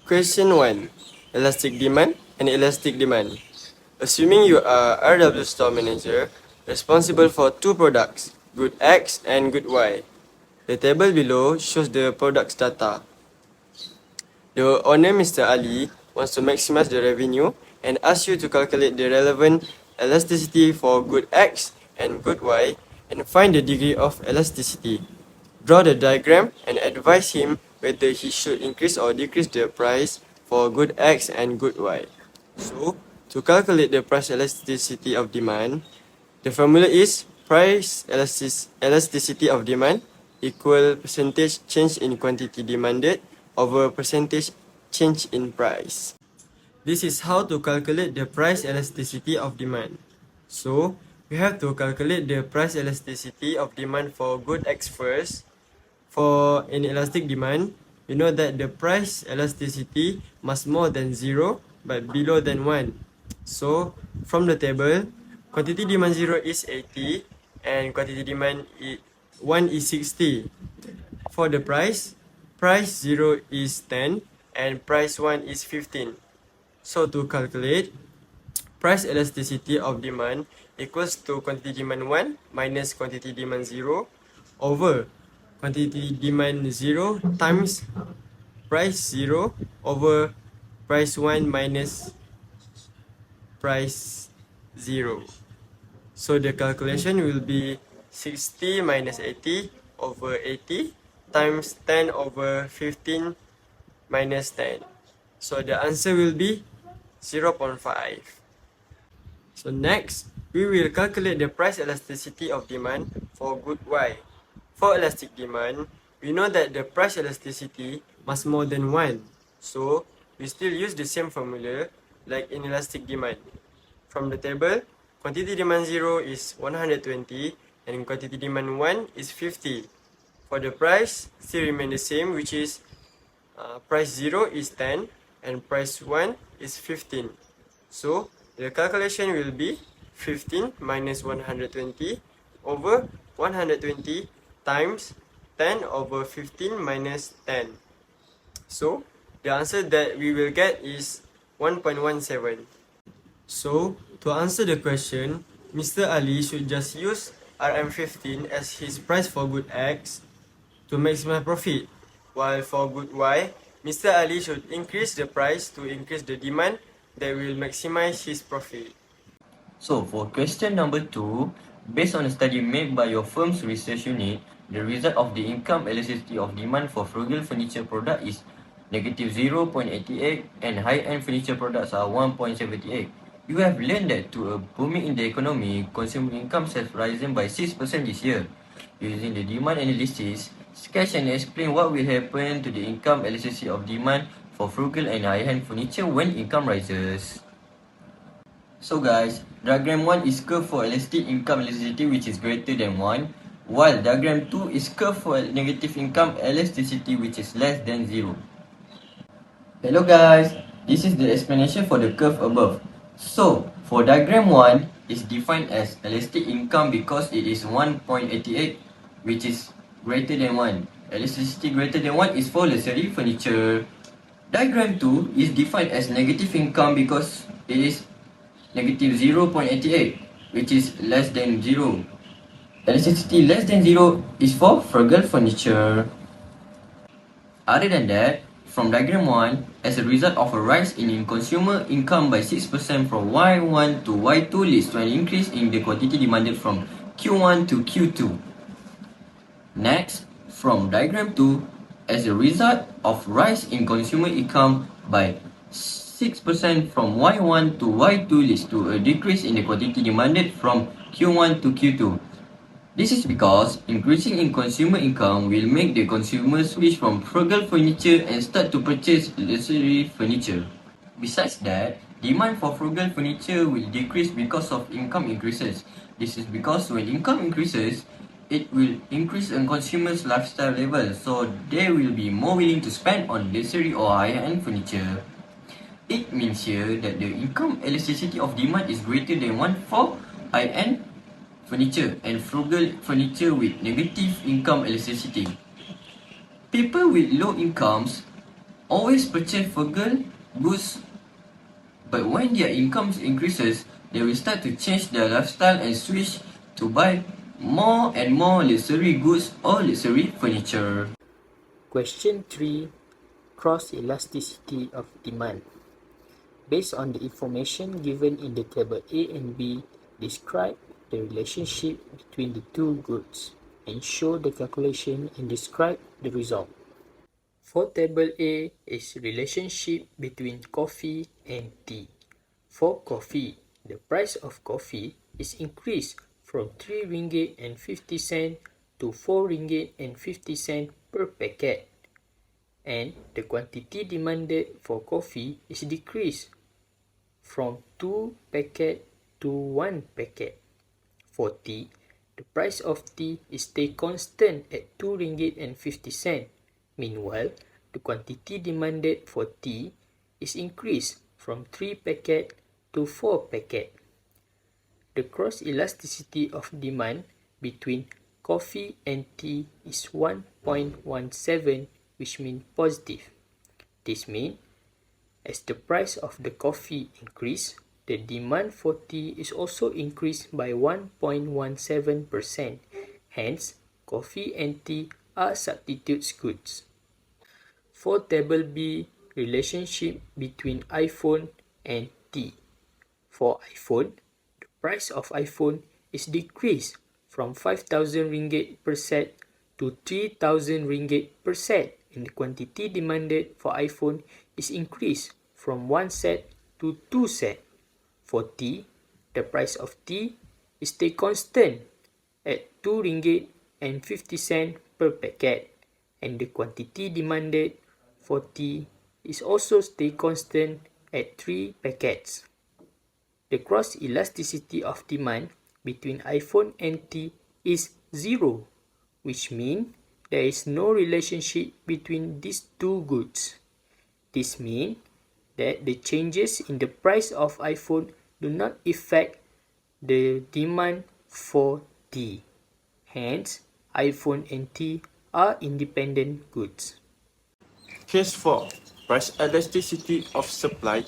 Question 1. Elastic demand and elastic demand. Assuming you are RW store manager responsible for two products, good X and good Y. The table below shows the products data. The owner, Mr. Ali, wants to maximize the revenue and asks you to calculate the relevant elasticity for good X and good Y and find the degree of elasticity. Draw the diagram and advise him whether he should increase or decrease the price for good X and good Y. So, to calculate the price elasticity of demand, the formula is price elasticity of demand equal percentage change in quantity demanded over percentage change in price. This is how to calculate the price elasticity of demand. So, we have to calculate the price elasticity of demand for good X first. For inelastic demand, we know that the price elasticity must more than 0 but below than 1. So, from the table, quantity demand 0 is 80 and quantity demand 1 is 60. For the price 0 is 10 and price 1 is 15. So to calculate, price elasticity of demand equals to quantity demand 1 minus quantity demand 0 over quantity demand 0 times price 0 over price 1 minus price 0. So the calculation will be 60 minus 80 over 80 times 10 over 15 minus 10. So the answer will be 0.5. So next, we will calculate the price elasticity of demand for good Y. For elastic demand, we know that the price elasticity must more than 1. So we still use the same formula like in elastic demand. From the table, quantity demand 0 is 120 and quantity demand 1 is 50. For the price, still remain the same, which is price 0 is 10 and price 1 is 15. So the calculation will be 15 minus 120 over 120 times 10 over 15 minus 10. So the answer that we will get is 1.17. So, to answer the question, Mr. Ali should just use RM15 as his price for good X to maximize profit, while for good Y, Mr. Ali should increase the price to increase the demand that will maximize his profit. So for question number 2, based on a study made by your firm's research unit, the result of the income elasticity of demand for frugal furniture product is negative 0.88 and high-end furniture products are 1.78. You have learned that to a booming in the economy, consumer incomes have risen by 6% this year. Using the demand analysis, sketch and explain what will happen to the income elasticity of demand for frugal and high-end furniture when income rises. So guys, diagram 1 is curve for elastic income elasticity which is greater than 1, while diagram 2 is curve for negative income elasticity which is less than 0. Hello guys, this is the explanation for the curve above. So, for diagram 1, is defined as elastic income because it is 1.88 which is greater than 1. Elasticity greater than 1 is for luxury furniture. Diagram 2 is defined as negative income because it is negative 0.88 which is less than 0. Elasticity less than 0 is for frugal furniture. Other than that, from diagram 1, as a result of a rise in consumer income by 6% from Y1 to Y2 leads to an increase in the quantity demanded from Q1 to Q2. Next, from diagram 2, as a result of rise in consumer income by 6% from Y1 to Y2 leads to a decrease in the quantity demanded from Q1 to Q2. This is because increasing in consumer income will make the consumer switch from frugal furniture and start to purchase luxury furniture. Besides that, demand for frugal furniture will decrease because of income increases. This is because when income increases, it will increase a consumer's lifestyle level, so they will be more willing to spend on luxury or high-end furniture. It means here that the income elasticity of demand is greater than 1 for high-end furniture and frugal furniture with negative income elasticity. People with low incomes always purchase frugal goods, but when their incomes increases, they will start to change their lifestyle and switch to buy more and more luxury goods or luxury furniture. Question 3. Cross-elasticity of demand. Based on the information given in the table A and B, describe the relationship between the two goods and show the calculation and describe the result. For table A is relationship between coffee and tea. For coffee, the price of coffee is increased from 3 ringgit and 50 cent to 4 ringgit and 50 cent per packet, and the quantity demanded for coffee is decreased from 2 packet to 1 packet. For tea, the price of tea is stay constant at 2 ringgit and 50 cent. Meanwhile, the quantity demanded for tea is increased from 3 packet to 4 packet. The cross elasticity of demand between coffee and tea is 1.17, which means positive. This means as the price of the coffee increase, the demand for tea is also increased by 1.17%. Hence, coffee and tea are substitute goods. For table B, relationship between iPhone and tea. For iPhone, the price of iPhone is decreased from 5,000 ringgit per set to 3,000 ringgit per set, and the quantity demanded for iPhone is increased from 1 set to 2 set. For tea, the price of tea is stay constant at 2 ringgit and 50 cent per packet, and the quantity demanded for tea is also stay constant at 3 packets. The cross elasticity of demand between iPhone and tea is 0, which means there is no relationship between these two goods. This means that the changes in the price of iPhone do not affect the demand for tea. Hence, iPhone and tea are independent goods. Case 4. Price elasticity of supply.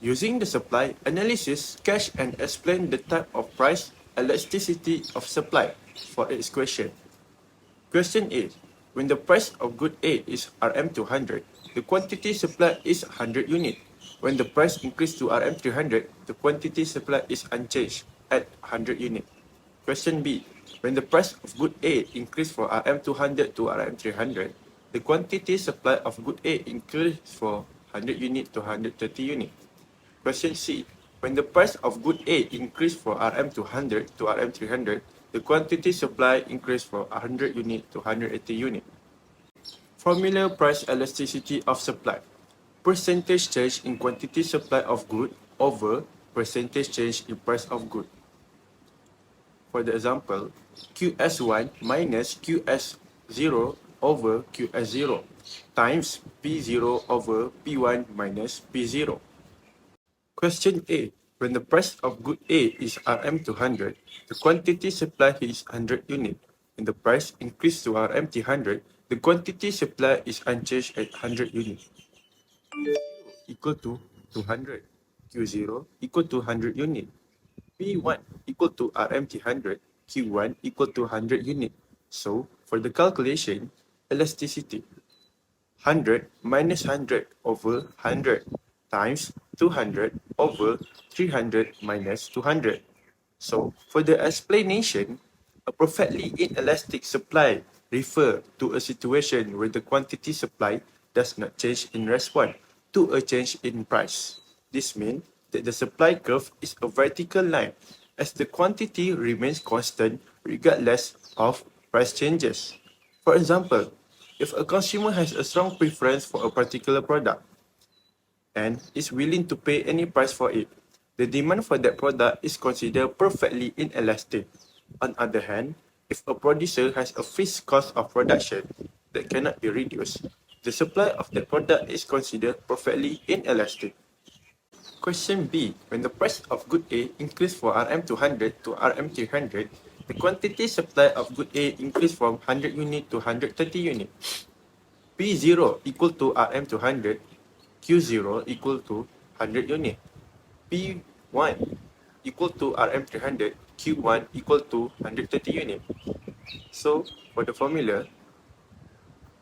Using the supply analysis, sketch and explain the type of price elasticity of supply for its question. Question A. When the price of good A is Rm200, the quantity supplied is 100 unit. When the price increases to Rm300, the quantity supplied is unchanged at 100 unit. Question B. When the price of good A increased from Rm200 to Rm300, the quantity supplied of good A increased from 100 unit to 130 unit. Question C. When the price of good A increased from Rm200 to Rm300, the quantity supply increased from 100 unit to 180 unit. Formula price elasticity of supply. Percentage change in quantity supply of good over percentage change in price of good. For the example, QS1 minus QS0 over QS0 times P0 over P1 minus P0. Question A. When the price of good A is Rm200, the quantity supplied is 100 unit. When the price increased to Rm300, the quantity supplied is unchanged at 100 unit. Equal to 200. Q0 equal to 100 unit. P1 equal to Rm300. Q1 equal to 100 unit. So, for the calculation, elasticity 100 minus 100 over 100 times 200 over 300 minus 200. So, for the explanation, a perfectly inelastic supply refer to a situation where the quantity supplied does not change in response to a change in price. This means that the supply curve is a vertical line as the quantity remains constant regardless of price changes. For example, if a consumer has a strong preference for a particular product and is willing to pay any price for it, the demand for that product is considered perfectly inelastic. On the other hand, if a producer has a fixed cost of production that cannot be reduced, the supply of that product is considered perfectly inelastic. Question B. When the price of good A increased from Rm200 to Rm300, the quantity supply of good A increased from 100 unit to 130 unit. P0 equal to RM200, Q0 equal to 100 unit. P1 equal to RM300, Q1 equal to 130 unit. So for the formula,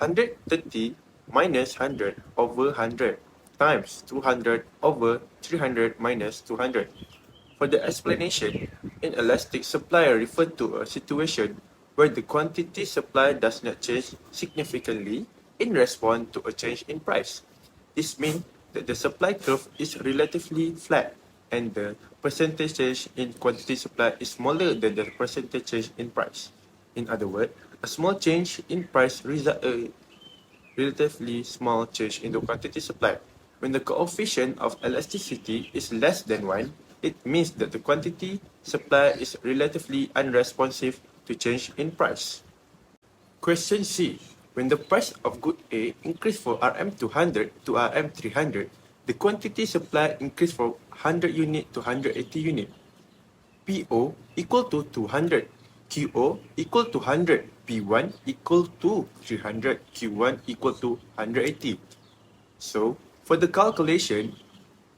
130 minus 100 over 100 times 200 over 300 minus 200. For the explanation, inelastic supply refer to a situation where the quantity supplied does not change significantly in response to a change in price. This means that the supply curve is relatively flat and the percentage change in quantity supply is smaller than the percentage change in price. In other words, a small change in price results a relatively small change in the quantity supply. When the coefficient of elasticity is less than 1, it means that the quantity supply is relatively unresponsive to change in price. Question C. When the price of good A increased from RM200 to RM300, the quantity supply increased from 100 unit to 180 unit. PO equal to 200, QO equal to 100, P1 equal to 300, Q1 equal to 180. So, for the calculation,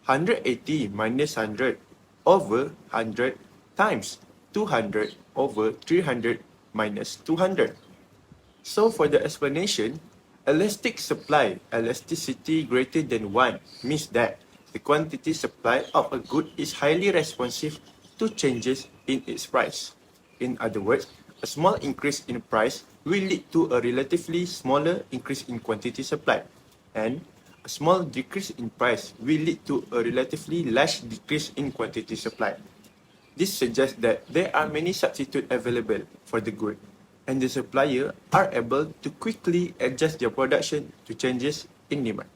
180 minus 100 over 100 times 200 over 300 minus 200. So for the explanation, elastic supply, elasticity greater than 1 means that the quantity supply of a good is highly responsive to changes in its price. In other words, a small increase in price will lead to a relatively smaller increase in quantity supply, and a small decrease in price will lead to a relatively large decrease in quantity supply. This suggests that there are many substitutes available for the good, and the supplier are able to quickly adjust their production to changes in demand.